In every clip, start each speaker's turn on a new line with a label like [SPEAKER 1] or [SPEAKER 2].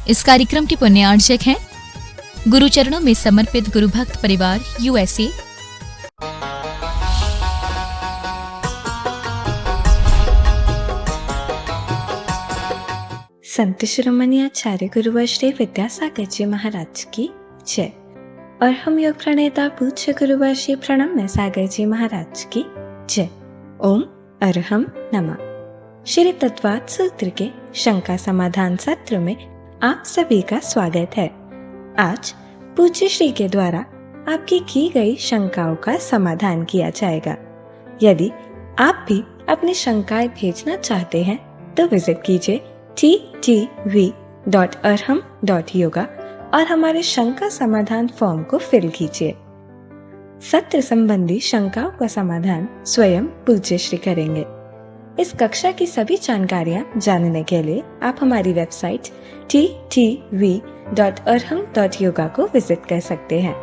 [SPEAKER 1] इस कार्यक्रम के पुण्यार्चक हैं गुरु चरणों में समर्पित गुरु भक्त परिवार USA।
[SPEAKER 2] संत शिरोमणि आचार्य गुरुवर श्री विद्यासागर जी महाराज की जय। और हम योग प्रणेता पूज्य गुरुवर श्री प्रणम्य सागर जी महाराज की जय। ओम अरहम नमः। श्री तत्वात् सूत्र के शंका समाधान सत्र में आप सभी का स्वागत है। आज पूज्य श्री के द्वारा आपकी की गई शंकाओं का समाधान किया जाएगा। यदि आप भी अपनी शंकाएं भेजना चाहते हैं तो विजिट कीजिए ttv.arham.yoga और हमारे शंका समाधान फॉर्म को फिल कीजिए। सत्र संबंधी शंकाओं का समाधान स्वयं पूज्य श्री करेंगे। इस कक्षा की सभी जानकारियां जानने के लिए आप हमारी वेबसाइट ttv.arham.yoga को विजिट कर सकते हैं।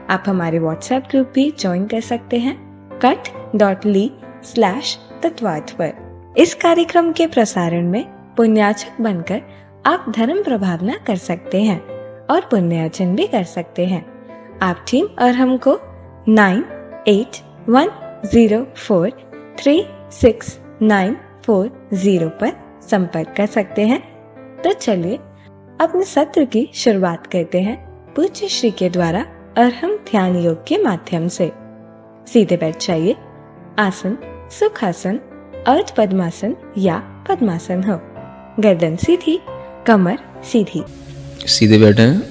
[SPEAKER 2] आप हमारे व्हाट्सएप ग्रुप भी ज्वाइन कर सकते हैं cut.ly/तत्वात् पर। इस कार्यक्रम के प्रसारण में पुण्यार्चक बनकर आप धर्म प्रभावना कर सकते हैं और पुण्यार्जन भी कर सकते हैं। आप टीम अरहम को 9810436940 पर संपर्क कर सकते हैं। तो चलिए अपने सत्र की शुरुआत करते हैं पूज्य श्री के द्वारा अरहम ध्यान योग के माध्यम से। सीधे बैठ जाइए। आसन सुखासन, अर्ध पद्मासन या पद्मासन हो। गर्दन सीधी, कमर सीधी।
[SPEAKER 3] सीधे बैठें।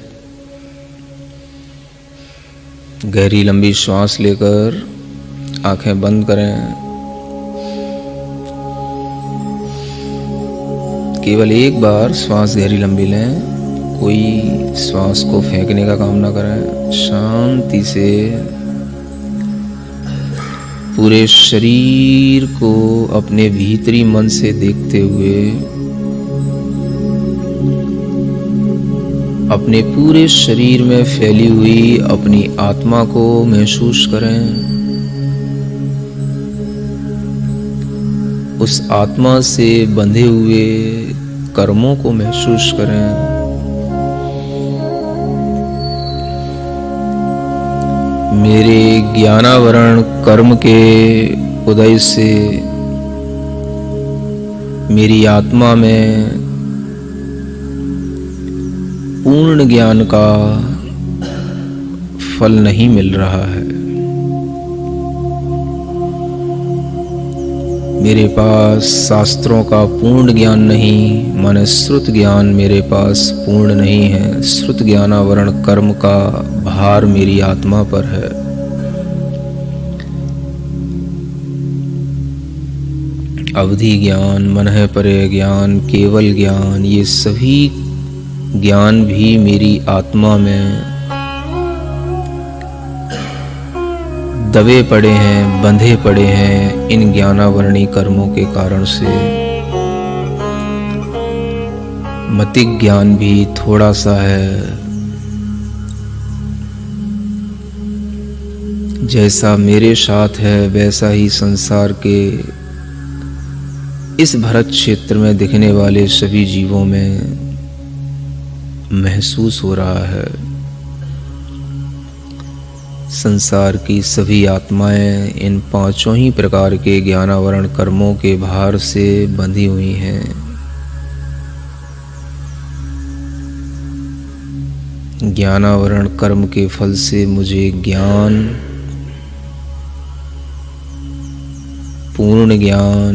[SPEAKER 3] गहरी लंबी श्वास लेकर आंखें बंद करें। केवल एक बार श्वास गहरी लंबी लें। कोई श्वास को फेंकने का काम ना करें। शांति से पूरे शरीर को अपने भीतरी मन से देखते हुए अपने पूरे शरीर में फैली हुई अपनी आत्मा को महसूस करें। उस आत्मा से बंधे हुए कर्मों को महसूस करें। मेरे ज्ञानावरण कर्म के उदय से मेरी आत्मा में पूर्ण ज्ञान का फल नहीं मिल रहा है। मेरे पास शास्त्रों का पूर्ण ज्ञान नहीं, माने श्रुत ज्ञान मेरे पास पूर्ण नहीं है। श्रुत ज्ञानावरण कर्म का भार मेरी आत्मा पर है। अवधि ज्ञान, मनः परे ज्ञान, केवल ज्ञान, ये सभी ज्ञान भी मेरी आत्मा में दबे पड़े हैं, बंधे पड़े हैं इन ज्ञानावरणी कर्मों के कारण से। मतिक ज्ञान भी थोड़ा सा है। जैसा मेरे साथ है वैसा ही संसार के इस भरत क्षेत्र में दिखने वाले सभी जीवों में महसूस हो रहा है। संसार की सभी आत्माएं इन पांचों ही प्रकार के ज्ञानावरण कर्मों के भार से बंधी हुई हैं। ज्ञानावरण कर्म के फल से मुझे ज्ञान, पूर्ण ज्ञान,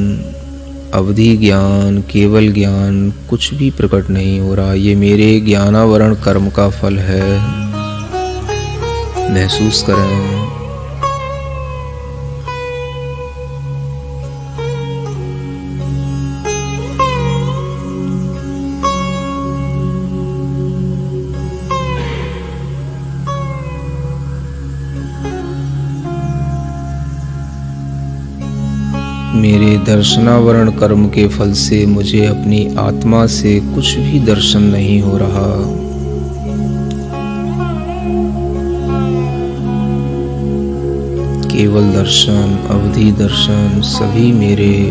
[SPEAKER 3] अवधि ज्ञान, केवल ज्ञान कुछ भी प्रकट नहीं हो रहा। ये मेरे ज्ञानावरण कर्म का फल है। महसूस करें। मेरे दर्शनावरण कर्म के फल से मुझे अपनी आत्मा से कुछ भी दर्शन नहीं हो रहा। केवल दर्शन, अवधि दर्शन, सभी मेरे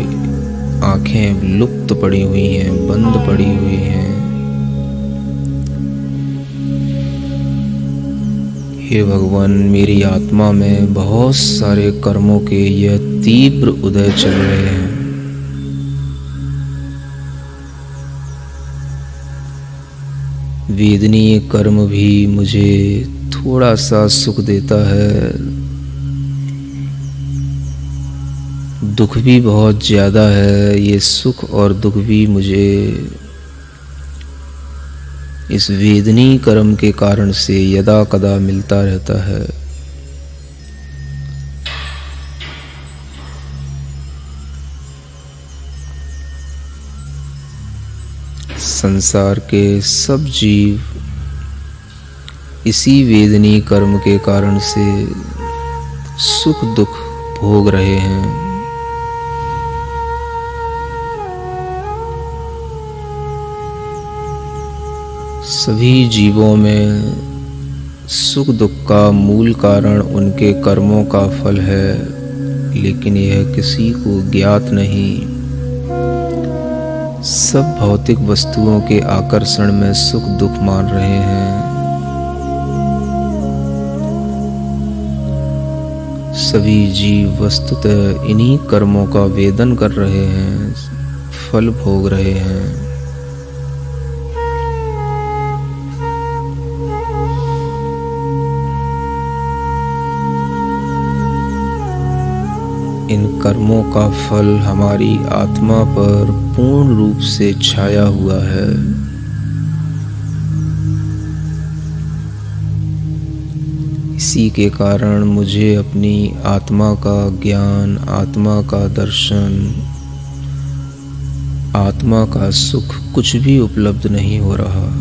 [SPEAKER 3] आंखें लुप्त पड़ी हुई हैं, बंद पड़ी हुई हैं। हे भगवान, मेरी आत्मा में बहुत सारे कर्मों के यह तीव्र उदय चल रहे हैं। वेदनीय कर्म भी मुझे थोड़ा सा सुख देता है, दुख भी बहुत ज्यादा है। ये सुख और दुख भी मुझे इस वेदनीय कर्म के कारण से यदा कदा मिलता रहता है। संसार के सब जीव इसी वेदनीय कर्म के कारण से सुख दुख भोग रहे हैं। सभी जीवों में सुख दुख का मूल कारण उनके कर्मों का फल है, लेकिन यह किसी को ज्ञात नहीं। सब भौतिक वस्तुओं के आकर्षण में सुख दुख मान रहे हैं। सभी जीव वस्तुतः इन्हीं कर्मों का वेदन कर रहे हैं, फल भोग रहे हैं। इन कर्मों का फल हमारी आत्मा पर पूर्ण रूप से छाया हुआ है। इसी के कारण मुझे अपनी आत्मा का ज्ञान, आत्मा का दर्शन, आत्मा का सुख कुछ भी उपलब्ध नहीं हो रहा।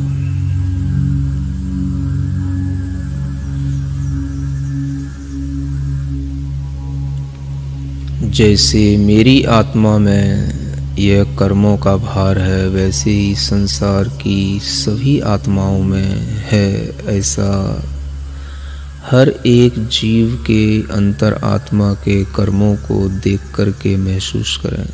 [SPEAKER 3] जैसे मेरी आत्मा में यह कर्मों का भार है, वैसे ही संसार की सभी आत्माओं में है। ऐसा हर एक जीव के अंतर आत्मा के कर्मों को देख करके महसूस करें।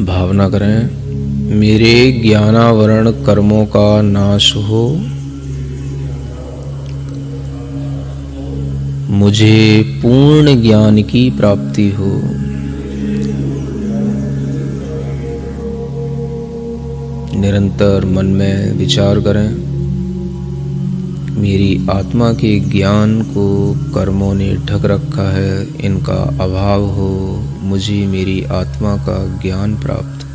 [SPEAKER 3] भावना करें, मेरे ज्ञानावरण कर्मों का नाश हो, मुझे पूर्ण ज्ञान की प्राप्ति हो। निरंतर मन में विचार करें, मेरी आत्मा के ज्ञान को कर्मों ने ढक रखा है, इनका अभाव हो, मुझे मेरी आत्मा का ज्ञान प्राप्त हो।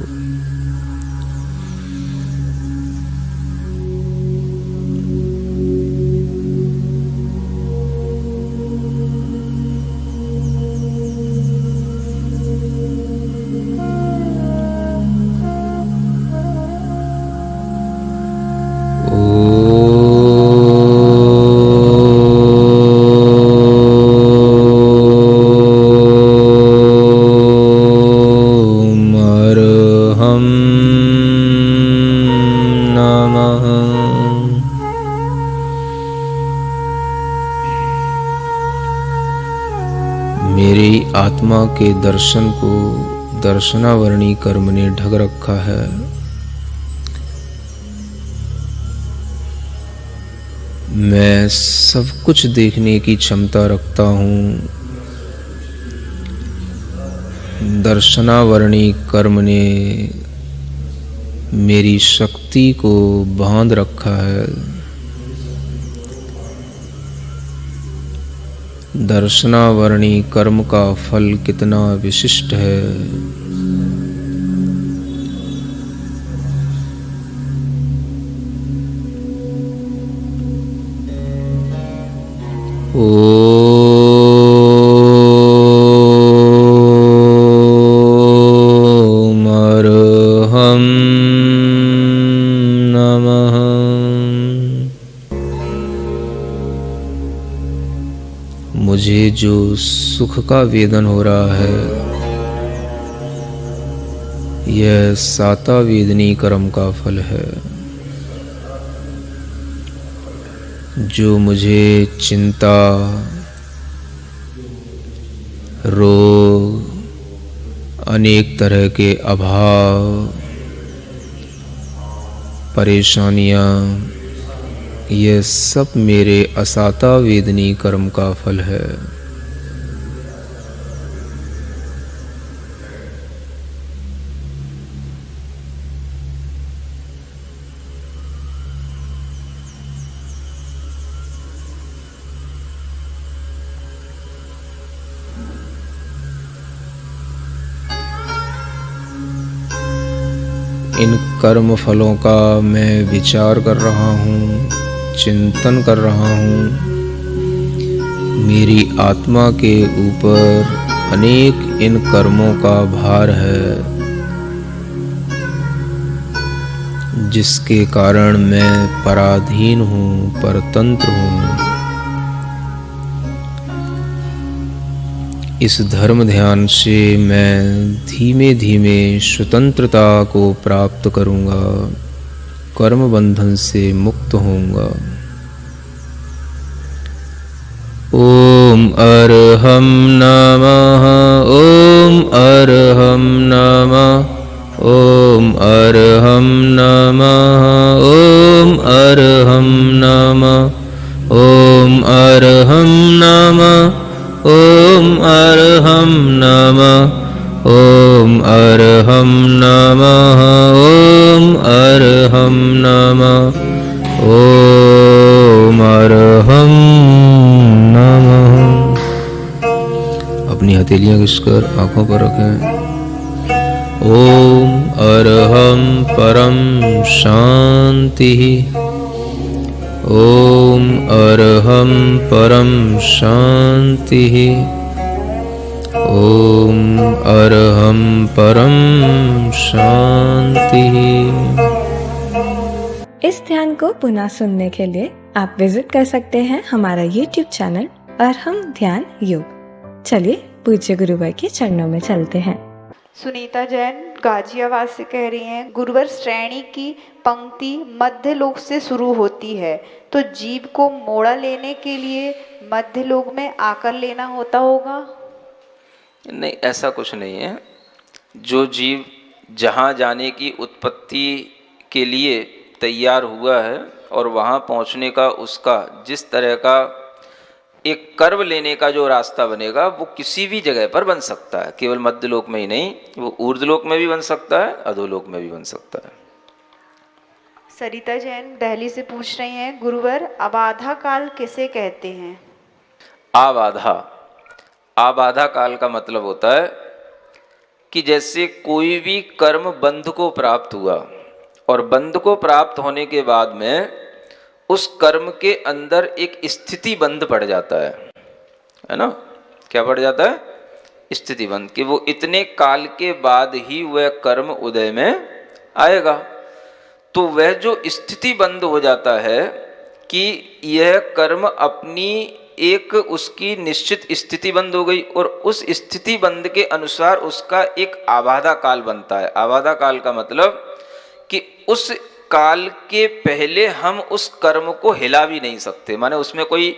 [SPEAKER 3] मेरी आत्मा के दर्शन को दर्शनावरणी कर्म ने ढक रखा है। मैं सब कुछ देखने की क्षमता रखता हूँ। दर्शनावरणी कर्म ने मेरी शक्ति को बांध रखा है। दर्शनावरणी कर्म का फल कितना विशिष्ट है। मुझे जो सुख का वेदन हो रहा है यह साता वेदनी कर्म का फल है। जो मुझे चिंता, रोग, अनेक तरह के अभाव, परेशानियां, ये सब मेरे असाता वेदनी कर्म का फल है। इन कर्म फलों का मैं विचार कर रहा हूँ, चिंतन कर रहा हूँ। मेरी आत्मा के ऊपर अनेक इन कर्मों का भार है, जिसके कारण मैं पराधीन हूँ, परतंत्र हूँ। इस धर्म ध्यान से मैं धीमे धीमे स्वतंत्रता को प्राप्त करूँगा, कर्म बंधन से मुक्त होऊंगा। ओम अरहम नमः, ओम अरहम नमः, ओम अरहम नमः, ओम अरहम नमः, ओम अरहम नमः, ओम अरहम नमः, ओम अरहम नमः, ओम अरहम नमः, ओम अरहम नमः। अपनी हथेलियां घिसकर आंखों पर रखें। ओम अरहम परम शांति, ओम अरहम परम शांति, ओम अरहम परम शांति।
[SPEAKER 2] इस ध्यान को पुनः सुनने के लिए आप विजिट कर सकते हैं हमारा YouTube चैनल अरहम ध्यान योग। चलिए पूज्य गुरुवर के चरणों में चलते हैं।
[SPEAKER 4] सुनीता जैन गाजियाबाद से कह रही हैं, गुरुवर श्रेणी की पंक्ति मध्य लोक से शुरू होती है, तो जीव को मोड़ा लेने के लिए मध्य लोक में आकर लेना होता होगा?
[SPEAKER 5] नहीं, ऐसा कुछ नहीं है। जो जीव जहाँ जाने की उत्पत्ति के लिए तैयार हुआ है और वहाँ पहुँचने का उसका जिस तरह का एक कर्म लेने का जो रास्ता बनेगा वो किसी भी जगह पर बन सकता है, केवल मध्यलोक में ही नहीं, वो ऊर्ध्वलोक में भी बन सकता है, अधोलोक में भी बन सकता है।
[SPEAKER 4] सरिता जैन दिल्ली से पूछ रही हैं, गुरुवर अबाधा काल किसे कहते हैं?
[SPEAKER 5] आबाधा, आबाधा काल का मतलब होता है कि जैसे कोई भी कर्म बंध को प्राप्त हुआ और बंध को प्राप्त होने के बाद में उस कर्म के अंदर एक स्थिति बंध पड़ जाता है ना? क्या पड़ जाता है? स्थिति बंध, कि वो इतने काल के बाद ही वह कर्म उदय में आएगा। तो वह जो स्थिति बंध हो जाता है कि यह कर्म अपनी एक उसकी निश्चित स्थिति बंद हो गई और उस स्थिति बंद के अनुसार उसका एक आबाधा काल बनता है। आबाधा काल का मतलब कि उस काल के पहले हम उस कर्म को हिला भी नहीं सकते, माने उसमें कोई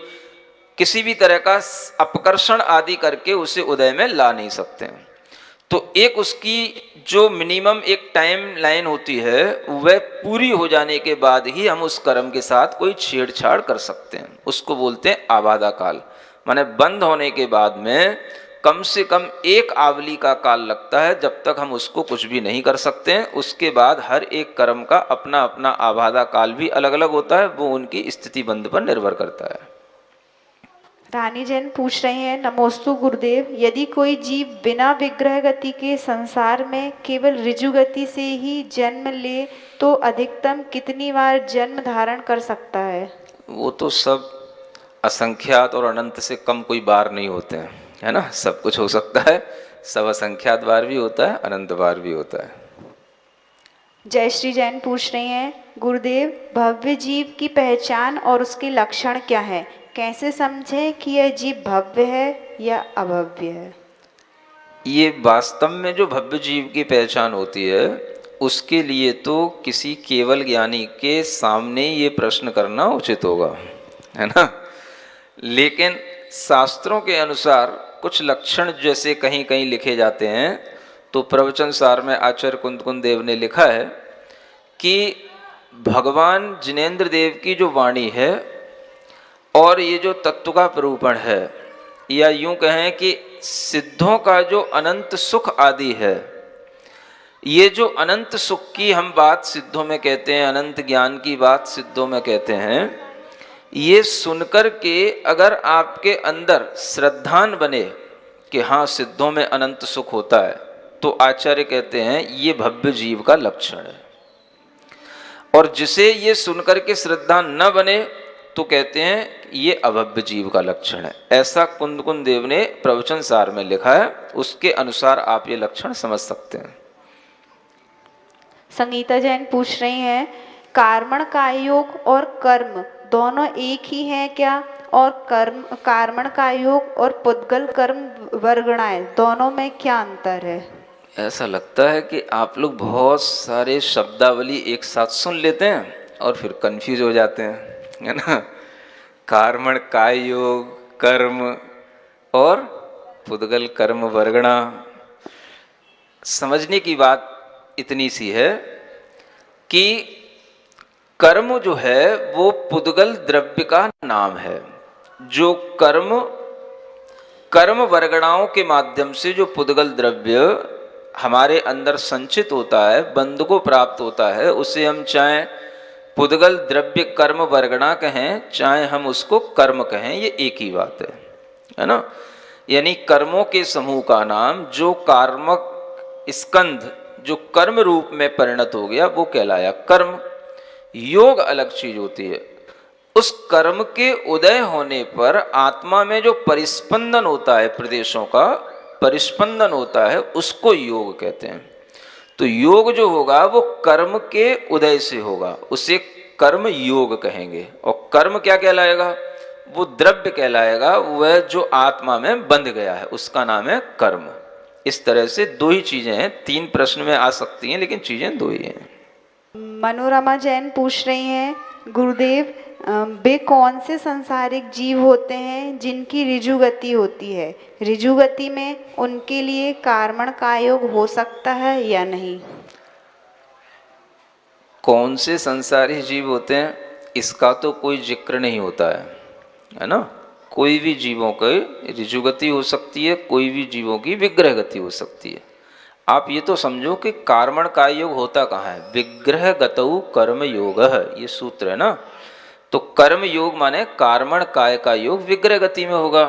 [SPEAKER 5] किसी भी तरह का अपकर्षण आदि करके उसे उदय में ला नहीं सकते। तो एक उसकी जो मिनिमम एक टाइम लाइन होती है वह पूरी हो जाने के बाद ही हम उस कर्म के साथ कोई छेड़छाड़ कर सकते हैं, उसको बोलते हैं आबाधा काल। माने बंद होने के बाद में कम से कम एक आवली का काल लगता है जब तक हम उसको कुछ भी नहीं कर सकते हैं। उसके बाद हर एक कर्म का अपना अपना आबाधा काल भी अलग अलग होता है, वो उनकी स्थिति बंध पर निर्भर करता है।
[SPEAKER 4] रानी जैन पूछ रही हैं, नमोस्तु गुरुदेव, यदि कोई जीव बिना विग्रह गति के संसार में केवल ऋजु गति से ही जन्म ले तो अधिकतम कितनी बार जन्म धारण कर सकता है?
[SPEAKER 5] वो तो सब असंख्यात और अनंत से कम कोई बार नहीं होते हैं, है ना? सब कुछ हो सकता है, सब असंख्यात बार भी होता है, अनंत बार भी होता है।
[SPEAKER 4] जयश्री जैन पूछ रही हैं, गुरुदेव भव्य जीव की पहचान और उसके लक्षण क्या है? कैसे समझें कि यह जीव भव्य है या अभव्य है?
[SPEAKER 5] ये वास्तव में जो भव्य जीव की पहचान होती है उसके लिए तो किसी केवल ज्ञानी के सामने ये प्रश्न करना उचित होगा, है ना। लेकिन शास्त्रों के अनुसार कुछ लक्षण जैसे कहीं कहीं लिखे जाते हैं, तो प्रवचन सार में आचार्य कुंद देव ने लिखा है कि भगवान जिनेंद्र देव की जो वाणी है और ये जो तत्व का प्ररूपण है, या यूं कहें कि सिद्धों का जो अनंत सुख आदि है, ये जो अनंत सुख की हम बात सिद्धों में कहते हैं, अनंत ज्ञान की बात सिद्धों में कहते हैं, ये सुनकर के अगर आपके अंदर श्रद्धान बने कि हाँ सिद्धों में अनंत सुख होता है, तो आचार्य कहते हैं ये भव्य जीव का लक्षण है। और जिसे ये सुनकर के श्रद्धा न बने तो कहते हैं ये अभव्य जीव का लक्षण है। ऐसा कुंद देव ने प्रवचन सार में लिखा है, उसके अनुसार आप ये लक्षण समझ सकते हैं।
[SPEAKER 4] संगीता जैन पूछ रही हैं, कार्मण काय योग और कर्म दोनों एक ही हैं क्या? और कार्मण काय योग और पुद्गल कर्म वर्गणाएं दोनों में क्या अंतर है?
[SPEAKER 5] ऐसा लगता है कि आप लोग बहुत सारे शब्दावली एक साथ सुन लेते हैं और फिर कंफ्यूज हो जाते हैं, है ना। कार्मण काय योग, कर्म और पुद्गल कर्म वर्गणा। समझने की बात इतनी सी है कि कर्म जो है वो पुद्गल द्रव्य का नाम है। जो कर्म वर्गणाओं के माध्यम से जो पुद्गल द्रव्य हमारे अंदर संचित होता है, बंध को प्राप्त होता है, उसे हम चाहे पुद्गल द्रव्य कर्म वर्गणा कहें, चाहे हम उसको कर्म कहें, ये एक ही बात है ना। यानी कर्मों के समूह का नाम जो कार्मक स्कंध जो कर्म रूप में परिणत हो गया वो कहलाया कर्म। योग अलग चीज होती है। उस कर्म के उदय होने पर आत्मा में जो परिस्पंदन होता है, प्रदेशों का परिस्पंदन होता है, उसको योग कहते हैं। तो योग जो होगा वो कर्म के उदय से होगा, उसे कर्म योग कहेंगे। और कर्म क्या कहलाएगा? वो द्रव्य कहलाएगा, वह जो आत्मा में बंध गया है उसका नाम है कर्म। इस तरह से दो ही चीजें हैं, तीन प्रश्न में आ सकती हैं लेकिन चीजें दो ही हैं।
[SPEAKER 4] मनोरमा जैन पूछ रही हैं, गुरुदेव वे कौन से संसारिक जीव होते हैं जिनकी ऋजु गति होती है? ऋजु गति में उनके लिए कार्मण काय योग हो सकता है या नहीं?
[SPEAKER 5] कौन से संसारी जीव होते हैं इसका तो कोई जिक्र नहीं होता है ना। कोई भी जीवों की ऋजु गति हो सकती है, कोई भी जीवों की विग्रह गति हो सकती है। आप ये तो समझो कि कार्मण काय योग होता कहाँ है? विग्रह गतौ कर्म योग, ये सूत्र है ना। तो कर्म योग माने कार्मण काय का योग विग्रह गति में होगा,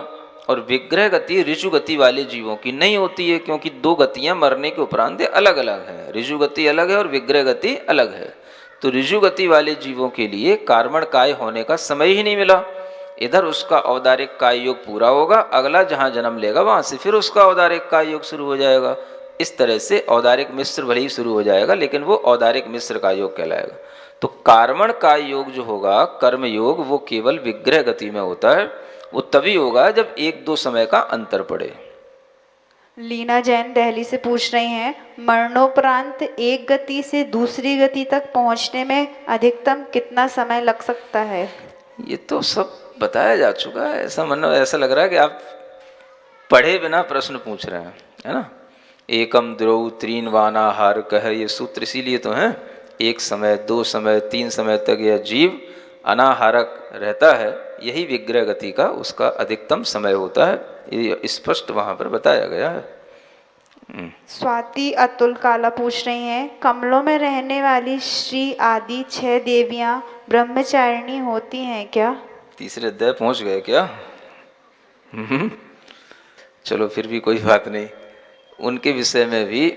[SPEAKER 5] और विग्रह गति ऋजु गति वाले जीवों की नहीं होती है, क्योंकि दो गतियां मरने के उपरांत अलग अलग हैं। ऋजु गति अलग है और विग्रह गति अलग है। तो ऋजु गति वाले जीवों के लिए कार्मण काय होने का समय ही नहीं मिला। इधर उसका औदारिक काय योग पूरा होगा, अगला जहां जन्म लेगा वहां से फिर उसका औदारिक काय योग शुरू हो जाएगा। इस तरह से औदारिक मिश्र भले ही शुरू हो जाएगा लेकिन वो औदारिक मिश्र का योग कहलाएगा। तो कार्मण काय योग जो होगा, कर्म योग, वो केवल विग्रह गति में होता है। वो तभी होगा जब एक दो समय का अंतर पड़े।
[SPEAKER 4] लीना जैन दिल्ली से पूछ रही हैं, मरणोपरांत एक गति से दूसरी गति तक पहुंचने में अधिकतम कितना समय लग सकता है?
[SPEAKER 5] ये तो सब बताया जा चुका है। ऐसा लग रहा है कि आप पढ़े बिना प्रश्न पूछ रहे हैं, है ना। एकम द्रौ त्रीन वानाहार कह, ये सूत्र इसीलिए तो हैं। एक समय, दो समय, तीन समय तक यह जीव अनाहारक रहता है, यही विग्रह गति का उसका अधिकतम समय होता है। ये स्पष्ट वहां पर बताया गया है।
[SPEAKER 4] स्वाति अतुल काला पूछ रही हैं, कमलों में रहने वाली श्री आदि 6 देवियां ब्रह्मचारिणी होती हैं क्या?
[SPEAKER 5] तीसरे अध्याय पहुंच गए क्या? चलो फिर भी कोई बात नहीं। उनके विषय में भी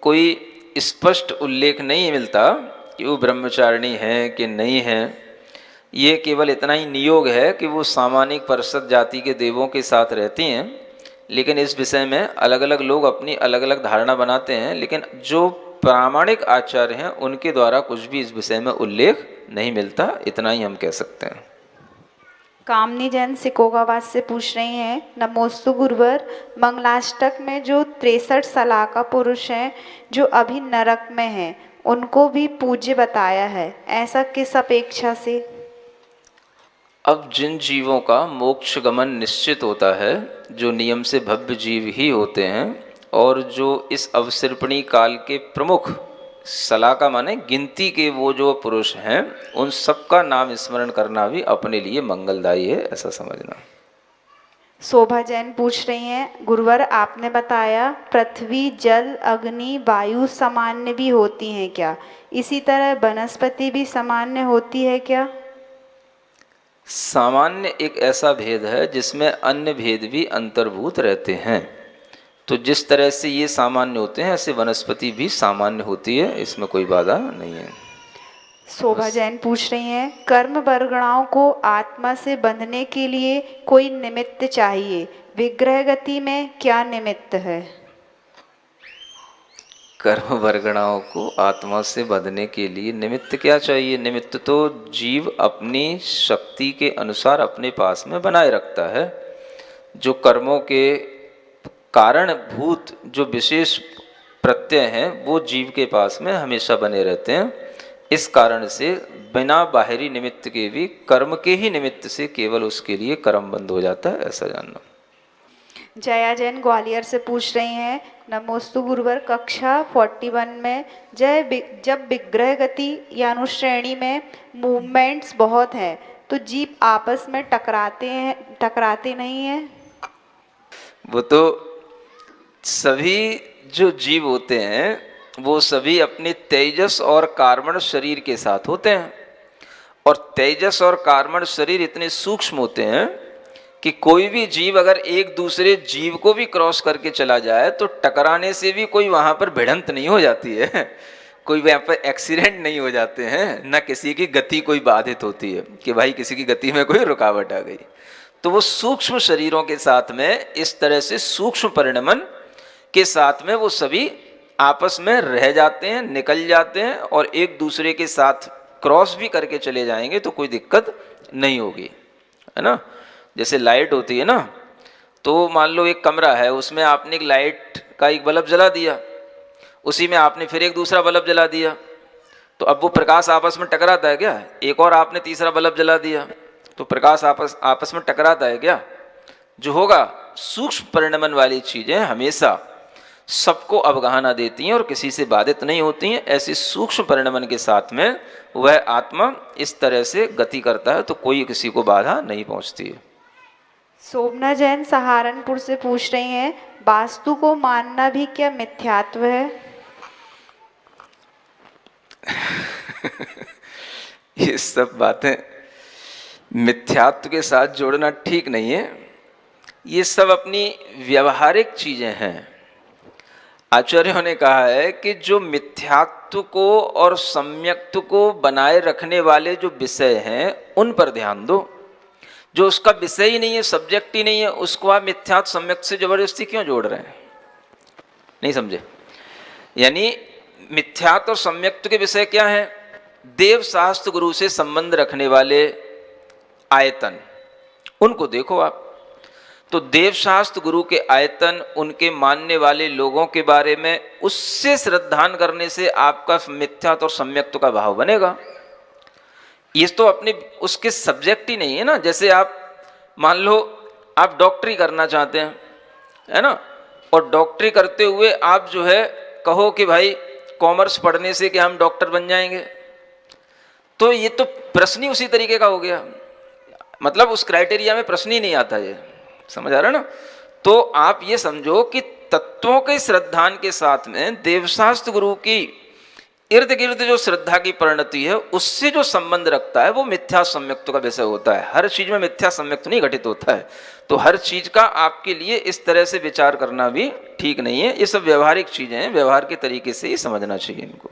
[SPEAKER 5] कोई स्पष्ट उल्लेख नहीं मिलता कि वो ब्रह्मचारिणी हैं कि नहीं हैं। ये केवल इतना ही नियोग है कि वो सामान्य परिषद जाति के देवों के साथ रहती हैं, लेकिन इस विषय में अलग अलग लोग अपनी अलग अलग धारणा बनाते हैं। लेकिन जो प्रामाणिक आचार्य हैं उनके द्वारा कुछ भी इस विषय में उल्लेख नहीं मिलता, इतना ही हम कह सकते हैं।
[SPEAKER 4] कामनी जैन सिकोगावाद से पूछ रही हैं, नमोस्तु गुरुवर, मंगलाष्टक में जो 63 सलाह का पुरुष हैं जो अभी नरक में हैं, उनको भी पूज्य बताया है, ऐसा किस अपेक्षा से?
[SPEAKER 5] अब जिन जीवों का मोक्ष गमन निश्चित होता है, जो नियम से भव्य जीव ही होते हैं, और जो इस अवसर्पणी काल के प्रमुख सलाह का माने गिनती के वो जो पुरुष हैं, उन सबका नाम स्मरण करना भी अपने लिए मंगलदायी है, ऐसा समझना।
[SPEAKER 4] शोभा जैन पूछ रही हैं, गुरुवर आपने बताया पृथ्वी, जल, अग्नि, वायु सामान्य भी होती हैं क्या? इसी तरह वनस्पति भी सामान्य होती है क्या?
[SPEAKER 5] सामान्य एक ऐसा भेद है जिसमें अन्य भेद भी अंतर्भूत रहते हैं। तो जिस तरह से ये सामान्य होते हैं, ऐसे वनस्पति भी सामान्य होती है, इसमें कोई बाधा नहीं है।
[SPEAKER 4] शोभा जैन पूछ रही हैं, कर्म वर्गणाओं को आत्मा से बंधने के लिए कोई निमित्त चाहिए, विग्रह गति में क्या निमित्त है?
[SPEAKER 5] कर्म वर्गणाओं को आत्मा से बंधने के लिए निमित्त क्या चाहिए? निमित्त तो जीव अपनी शक्ति के अनुसार अपने पास में बनाए रखता है। जो कर्मों के कारणभूत जो विशेष प्रत्यय हैं, वो जीव के पास में हमेशा बने रहते हैं। इस कारण से बिना बाहरी निमित्त के भी कर्म के ही निमित्त से केवल उसके लिए कर्म बंद हो जाता है, ऐसा जानना।
[SPEAKER 4] जया जैन ग्वालियर से पूछ रही हैं, नमोस्तु गुरुवर, कक्षा 41 में जब विग्रह गति या अनुश्रेणी में मूवमेंट्स बहुत हैं, तो जीव आपस में टकराते नहीं हैं?
[SPEAKER 5] वो तो सभी जो जीव होते हैं वो सभी अपने तेजस और कार्बन शरीर के साथ होते हैं, और तेजस और कार्बन शरीर इतने सूक्ष्म होते हैं कि कोई भी जीव अगर एक दूसरे जीव को भी क्रॉस करके चला जाए तो टकराने से भी कोई वहाँ पर भिड़ंत नहीं हो जाती है, कोई वहाँ पर एक्सीडेंट नहीं हो जाते हैं, न किसी की गति कोई बाधित होती है कि भाई किसी की गति में कोई रुकावट आ गई। तो वो सूक्ष्म शरीरों के साथ में इस तरह से सूक्ष्म परिणमन के साथ में वो सभी आपस में रह जाते हैं, निकल जाते हैं, और एक दूसरे के साथ क्रॉस भी करके चले जाएंगे तो कोई दिक्कत नहीं होगी, है ना। जैसे लाइट होती है ना, तो मान लो एक कमरा है, उसमें आपने एक लाइट का एक बल्ब जला दिया, उसी में आपने फिर एक दूसरा बल्ब जला दिया, तो अब वो प्रकाश आपस में टकराता है क्या? एक और आपने तीसरा बल्ब जला दिया तो प्रकाश आपस में टकराता है क्या? जो होगा, सूक्ष्म परिणमन वाली चीजें हमेशा सबको अवगाहना देती हैं और किसी से बाधित नहीं होती हैं। ऐसे सूक्ष्म परिणमन के साथ में वह आत्मा इस तरह से गति करता है तो कोई किसी को बाधा नहीं पहुंचती है।
[SPEAKER 4] शोभना जैन सहारनपुर से पूछ रही हैं, वास्तु को मानना भी क्या मिथ्यात्व है?
[SPEAKER 5] ये सब बातें मिथ्यात्व के साथ जोड़ना ठीक नहीं है। ये सब अपनी व्यवहारिक चीजें हैं। आचार्यों ने कहा है कि जो मिथ्यात्व को और सम्यक्त्व को बनाए रखने वाले जो विषय हैं उन पर ध्यान दो। जो उसका विषय ही नहीं है, सब्जेक्ट ही नहीं है, उसको आप मिथ्यात्व सम्यक्त से जबरदस्ती क्यों जोड़ रहे हैं? नहीं समझे? यानी मिथ्यात्व और सम्यक्त के विषय क्या है? देव शास्त्र गुरु से संबंध रखने वाले आयतन, उनको देखो आप। तो देव शास्त्र गुरु के आयतन, उनके मानने वाले लोगों के बारे में उससे श्रद्धान करने से आपका मिथ्यात्व और सम्यक्त्व का भाव बनेगा। ये तो अपने उसके सब्जेक्ट ही नहीं है ना। जैसे आप मान लो आप डॉक्टरी करना चाहते हैं, है ना, और डॉक्टरी करते हुए आप जो है कहो कि भाई कॉमर्स पढ़ने से कि हम डॉक्टर बन जाएंगे, तो ये तो प्रश्न ही उसी तरीके का हो गया। मतलब उस क्राइटेरिया में प्रश्न ही नहीं आता, ये समझ आ रहा है ना। तो आप ये समझो कि तत्वों के श्रद्धान के साथ में देवशास्त्र गुरु की इर्द गिर्द जो श्रद्धा की परिणति है उससे जो संबंध रखता है वो मिथ्या सम्यक्त्व का विषय होता है। हर चीज में मिथ्या सम्यक्त्व नहीं घटित होता है। तो हर चीज का आपके लिए इस तरह से विचार करना भी ठीक नहीं है। ये सब व्यवहारिक चीजें हैं, व्यवहार के तरीके से ही समझना चाहिए इनको।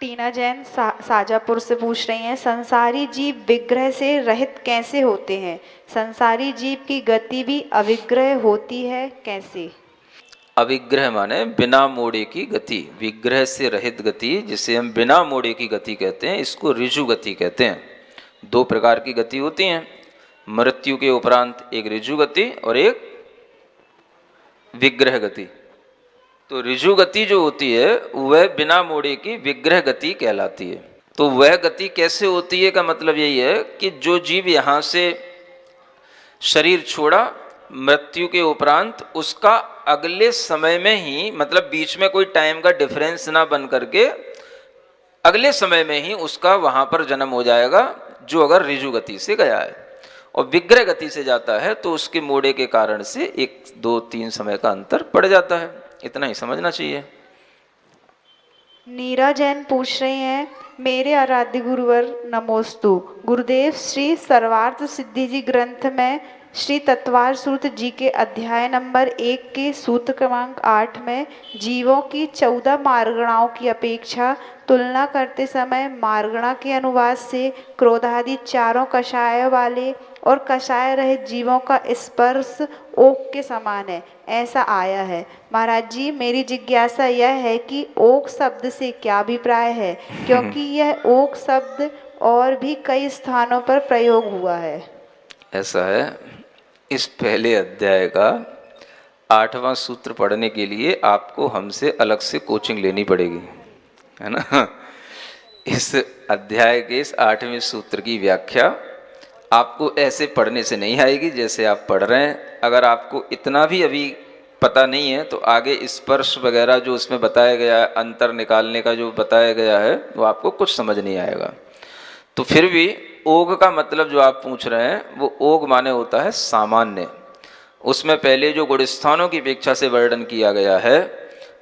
[SPEAKER 4] टीना जैन साजापुर से पूछ रही हैं, संसारी जीव विग्रह से रहित कैसे होते हैं? संसारी जीव की गति भी अविग्रह होती है, कैसे?
[SPEAKER 5] अविग्रह माने बिना मोड़े की गति, विग्रह से रहित गति जिसे हम बिना मोड़े की गति कहते हैं, इसको ऋजु गति कहते हैं। दो प्रकार की गति होती हैं। मृत्यु के उपरांत एक ऋजु गति और एक विग्रह गति। तो ऋजु गति जो होती है वह बिना मोड़े की विग्रह गति कहलाती है। तो वह गति कैसे होती है का मतलब यही है कि जो जीव यहाँ से शरीर छोड़ा मृत्यु के उपरांत, उसका अगले समय में ही, मतलब बीच में कोई टाइम का डिफरेंस ना बन करके अगले समय में ही उसका वहां पर जन्म हो जाएगा, जो अगर ऋजु गति से गया है। और विग्रह गति से जाता है तो उसके मोड़े के कारण से 1, 2, 3 समय का अंतर पड़ जाता है। इतना ही समझना चाहिए।
[SPEAKER 4] नीरा जैन पूछ रही हैं, मेरे आराध्य गुरुवर नमोस्तु। गुरुदेव श्री सर्वार्थ सिद्धि जी ग्रंथ में श्री तत्वार सूत्र जी के अध्याय नंबर 1 के सूत्र क्रमांक 8 में जीवों की 14 मार्गणाओं की अपेक्षा तुलना करते समय मार्गणा के अनुवाद से क्रोधादि चारों कषाय वाले और कषाय रहित जीवों का स्पर्श ओक के समान है, ऐसा आया है। महाराज जी, मेरी जिज्ञासा यह है कि ओक शब्द से क्या अभिप्राय है, क्योंकि यह ओक शब्द और भी कई स्थानों पर प्रयोग हुआ है।
[SPEAKER 5] ऐसा है, इस पहले अध्याय का 8वां सूत्र पढ़ने के लिए आपको हमसे अलग से कोचिंग लेनी पड़ेगी, है ना। इस अध्याय के इस 8वें सूत्र की व्याख्या आपको ऐसे पढ़ने से नहीं आएगी जैसे आप पढ़ रहे हैं। अगर आपको इतना भी अभी पता नहीं है तो आगे स्पर्श वगैरह जो उसमें बताया गया है, अंतर निकालने का जो बताया गया है, वो आपको कुछ समझ नहीं आएगा। तो फिर भी ओग का मतलब जो आप पूछ रहे हैं, वो ओग माने होता है सामान्य। उसमें पहले जो गुणस्थानों की अपेक्षा से वर्णन किया गया है,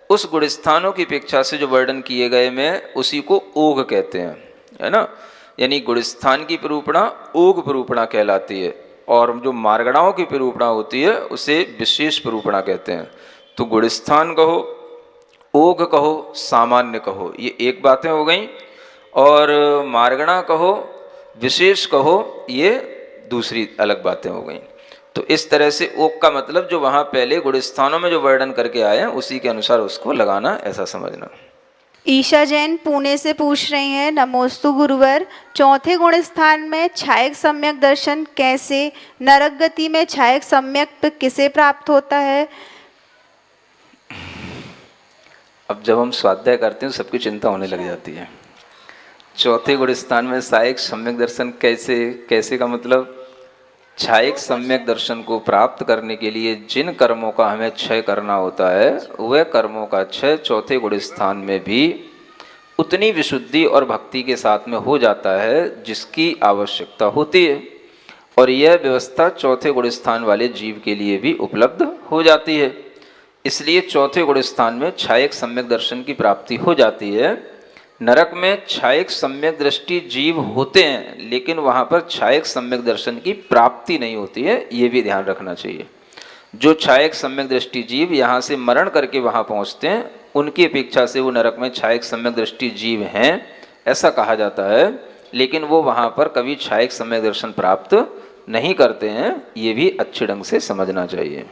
[SPEAKER 5] उस गुणस्थानों की अपेक्षा से जो वर्णन किए गए में उसी को ओग कहते हैं, है ना। यानी गुणस्थान की निरूपणा ओग निरूपणा कहलाती है, और जो मार्गणाओं की निरूपणा होती है उसे विशेष निरूपणा कहते हैं। तो गुणस्थान कहो, ओग कहो, सामान्य कहो, ये एक बातें हो गई, और मार्गणा कहो, विशेष कहो, ये दूसरी अलग बातें हो गई। तो इस तरह से ओक का मतलब जो वहां पहले गुणस्थानों में जो वर्णन करके आए हैं उसी के अनुसार उसको लगाना, ऐसा समझना।
[SPEAKER 4] ईशा जैन पुणे से पूछ रही हैं, नमोस्तु गुरुवर, चौथे गुण स्थान में छायक सम्यक दर्शन कैसे, नरक गति में छायक सम्यक किसे प्राप्त होता है?
[SPEAKER 5] अब जब हम स्वाध्याय करते हैं सबकी चिंता होने लग जाती है। चौथे गुण स्थान में छायक सम्यक दर्शन कैसे, कैसे का मतलब छायक सम्यक दर्शन को प्राप्त करने के लिए जिन कर्मों का हमें क्षय करना होता है, वह कर्मों का क्षय चौथे गुण स्थान में भी उतनी विशुद्धि और भक्ति के साथ में हो जाता है जिसकी आवश्यकता होती है। और यह व्यवस्था चौथे गुण स्थान वाले जीव के लिए भी उपलब्ध हो जाती है। इसलिए चौथे गुण स्थान में छायक सम्यक दर्शन की प्राप्ति हो जाती है। नरक में छायक सम्यक दृष्टि जीव होते हैं, लेकिन वहाँ पर छायक सम्यक दर्शन की प्राप्ति नहीं होती है, ये भी ध्यान रखना चाहिए। जो छायक सम्यक दृष्टि जीव यहाँ से मरण करके वहाँ पहुँचते हैं, उनकी अपेक्षा से वो नरक में छायक सम्यक दृष्टि जीव हैं, ऐसा कहा जाता है, लेकिन वो वहाँ पर कभी छायक सम्यक दर्शन प्राप्त नहीं करते हैं। ये भी अच्छे ढंग से समझना चाहिए।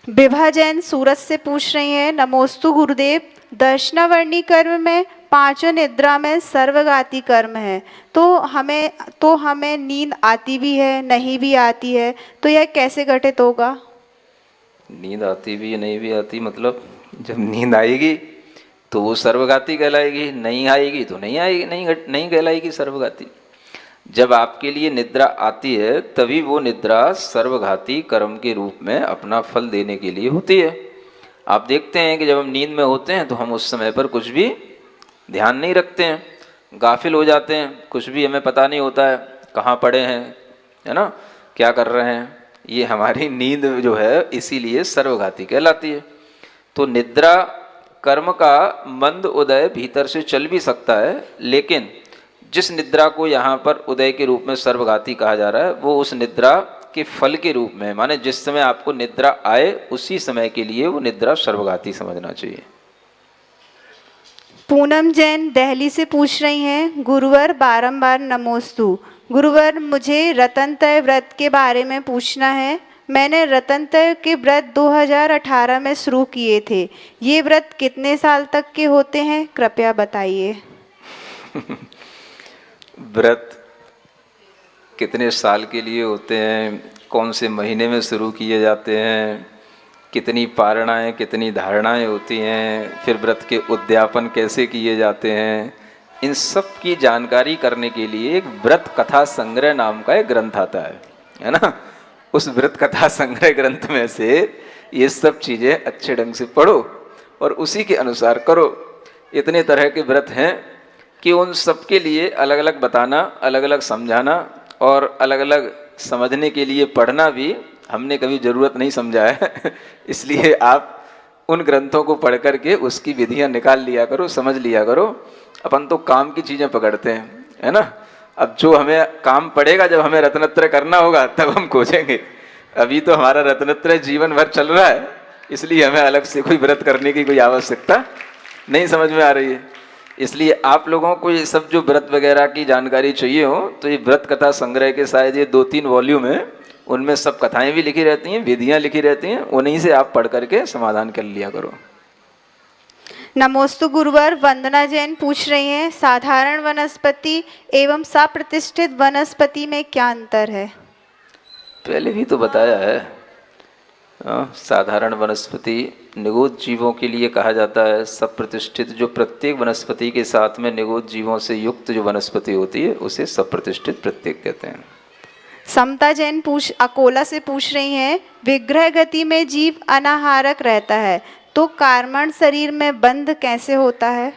[SPEAKER 4] विभा जैन सूरत से पूछ रही हैं, नमोस्तु गुरुदेव, दर्शनावर्णी कर्म में पांचों निद्रा में सर्वघाती कर्म है, तो हमें नींद आती भी है, नहीं भी आती है, तो यह कैसे घटित होगा?
[SPEAKER 5] नींद आती भी नहीं भी आती मतलब जब नींद आएगी तो वो सर्वघाती कहलाएगी, नहीं आएगी तो नहीं आएगी, नहीं कहलाएगी सर्वघाती। जब आपके लिए निद्रा आती है तभी वो निद्रा सर्वघाती कर्म के रूप में अपना फल देने के लिए होती है। आप देखते हैं कि जब हम नींद में होते हैं तो हम उस समय पर कुछ भी ध्यान नहीं रखते हैं, गाफिल हो जाते हैं, कुछ भी हमें पता नहीं होता है कहाँ पड़े हैं, है ना, क्या कर रहे हैं। ये हमारी नींद जो है इसीलिए सर्वघाती कहलाती है। तो निद्रा कर्म का मंद उदय भीतर से चल भी सकता है, लेकिन जिस निद्रा को यहाँ पर उदय के रूप में सर्वघाती कहा जा रहा है वो उस निद्रा के फल के रूप में, माने जिस समय आपको निद्रा आए उसी समय के लिए वो निद्रा सर्वघाती समझना चाहिए।
[SPEAKER 4] पूनम जैन दिल्ली से पूछ रही हैं, गुरुवर बारंबार नमोस्तु। गुरुवर, मुझे रतनत्रय व्रत के बारे में पूछना है। मैंने रतनत्रय के व्रत 2018 में शुरू किए थे। ये व्रत कितने साल तक के होते हैं, कृपया बताइए।
[SPEAKER 5] व्रत कितने साल के लिए होते हैं, कौन से महीने में शुरू किए जाते हैं, कितनी पारणाएं कितनी धारणाएं होती हैं, फिर व्रत के उद्यापन कैसे किए जाते हैं, इन सब की जानकारी करने के लिए एक व्रत कथा संग्रह नाम का एक ग्रंथ आता है ना। उस व्रत कथा संग्रह ग्रंथ में से ये सब चीज़ें अच्छे ढंग से पढ़ो और उसी के अनुसार करो। इतने तरह के व्रत हैं कि उन सब के लिए अलग अलग बताना, अलग अलग समझाना और अलग अलग समझने के लिए पढ़ना भी हमने कभी ज़रूरत नहीं समझा है। इसलिए आप उन ग्रंथों को पढ़ करके उसकी विधियां निकाल लिया करो, समझ लिया करो। अपन तो काम की चीज़ें पकड़ते हैं, है ना। अब जो हमें काम पड़ेगा, जब हमें रत्नत्रय करना होगा तब हम खोजेंगे। अभी तो हमारा रत्नत्रय जीवन भर चल रहा है, इसलिए हमें अलग से कोई व्रत करने की कोई आवश्यकता नहीं समझ में आ रही है। इसलिए आप लोगों को ये सब जो व्रत वगैरह की जानकारी चाहिए हो तो ये व्रत कथा संग्रह के शायद ये 2-3 वॉल्यूम है, उनमें सब कथाएं भी लिखी रहती हैं, विधियां लिखी रहती हैं, उन्हीं से आप पढ़ करके समाधान कर लिया करो।
[SPEAKER 4] नमोस्तु गुरुवर। वंदना जैन पूछ रही हैं, साधारण वनस्पति एवं सप्रतिष्ठित वनस्पति में क्या अंतर है?
[SPEAKER 5] पहले भी तो बताया है। साधारण वनस्पति निगोद जीवों के लिए कहा जाता है, सप्रतिष्ठित जो प्रत्येक वनस्पति के साथ में निगोद जीवों से युक्त जो वनस्पति होती है उसे सप्रतिष्ठित प्रत्येक कहते हैं।
[SPEAKER 4] समता जैन अकोला से पूछ रही हैं, विग्रह गति में जीव अनाहारक रहता है तो कार्मण शरीर में बंध कैसे होता है?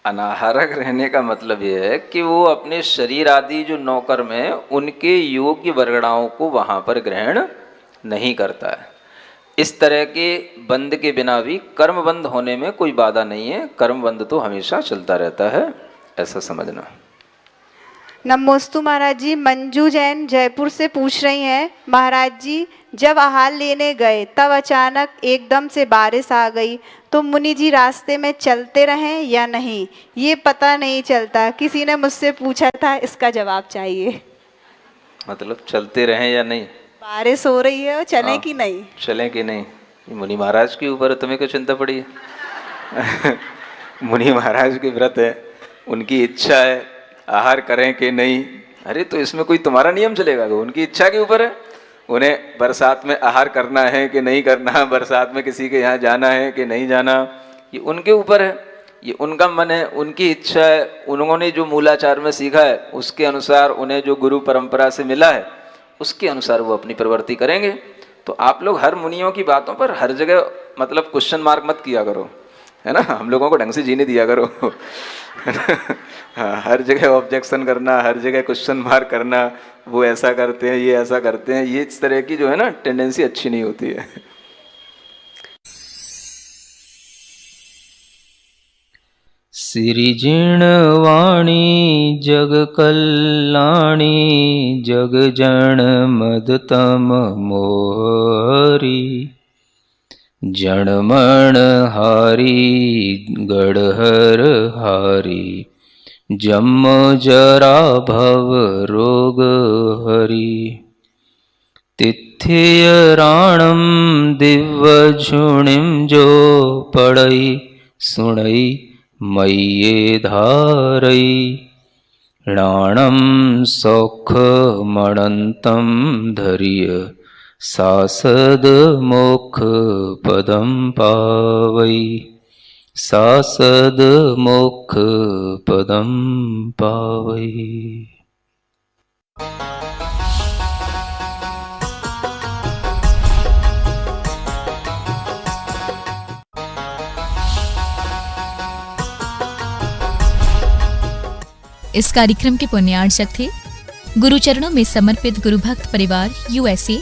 [SPEAKER 5] अनाहारक रहने का मतलब यह है कि वो अपने शरीर आदि जो 9 कर्म है उनके योग्य वर्गणाओं को वहाँ पर ग्रहण नहीं करता है। इस तरह के बंध के बिना भी कर्म बंध होने में कोई बाधा नहीं है, कर्म बंध तो हमेशा चलता रहता है, ऐसा समझना।
[SPEAKER 4] नमोस्तु महाराज जी। मंजू जैन जयपुर से पूछ रही हैं, महाराज जी जब आहार लेने गए तब अचानक एकदम से बारिश आ गई तो मुनि जी रास्ते में चलते रहें या नहीं, ये पता नहीं चलता। किसी ने मुझसे पूछा था, इसका जवाब चाहिए।
[SPEAKER 5] मतलब चलते रहें या नहीं?
[SPEAKER 4] बारिश हो रही है और चलें कि नहीं?
[SPEAKER 5] चलें कि नहीं, मुनि महाराज के ऊपर तुम्हें क्यों चिंता पड़ी है? मुनि महाराज के व्रत है, उनकी इच्छा है, आहार करें कि नहीं। अरे तो इसमें कोई तुम्हारा नियम चलेगा? उनकी इच्छा के ऊपर है। उन्हें बरसात में आहार करना है कि नहीं करना, बरसात में किसी के यहाँ जाना है कि नहीं जाना, ये उनके ऊपर है, ये उनका मन है, उनकी इच्छा है। उन्होंने जो मूलाचार में सीखा है उसके अनुसार, उन्हें जो गुरु परंपरा से मिला है उसके अनुसार वो अपनी प्रवृत्ति करेंगे। तो आप लोग हर मुनियों की बातों पर हर जगह मतलब क्वेश्चन मार्क मत किया करो, है ना। हम लोगों को ढंग से जीने दिया करो। हाँ, हर जगह ऑब्जेक्शन करना, हर जगह क्वेश्चन मार्क करना, वो ऐसा करते हैं, ये ऐसा करते हैं, ये इस तरह की जो है ना टेंडेंसी अच्छी नहीं होती है।
[SPEAKER 3] सिरिजिण वाणी जग कल्याणी जग जन मदतम मोहरी जनमण हारी गढ़हर हारी जम जरा भव रोग हरि तिथ्य राणम दिव्य झुणिम जो पढ़ई सुणई मय्ये धारई राणम सौख मणंतम धर्य सासद मोक्ष पदम पावई सासद मोक्ष पदम पावई।
[SPEAKER 1] इस कार्यक्रम के पुण्यार्चक थे गुरुचरणों में समर्पित गुरु भक्त परिवार USA।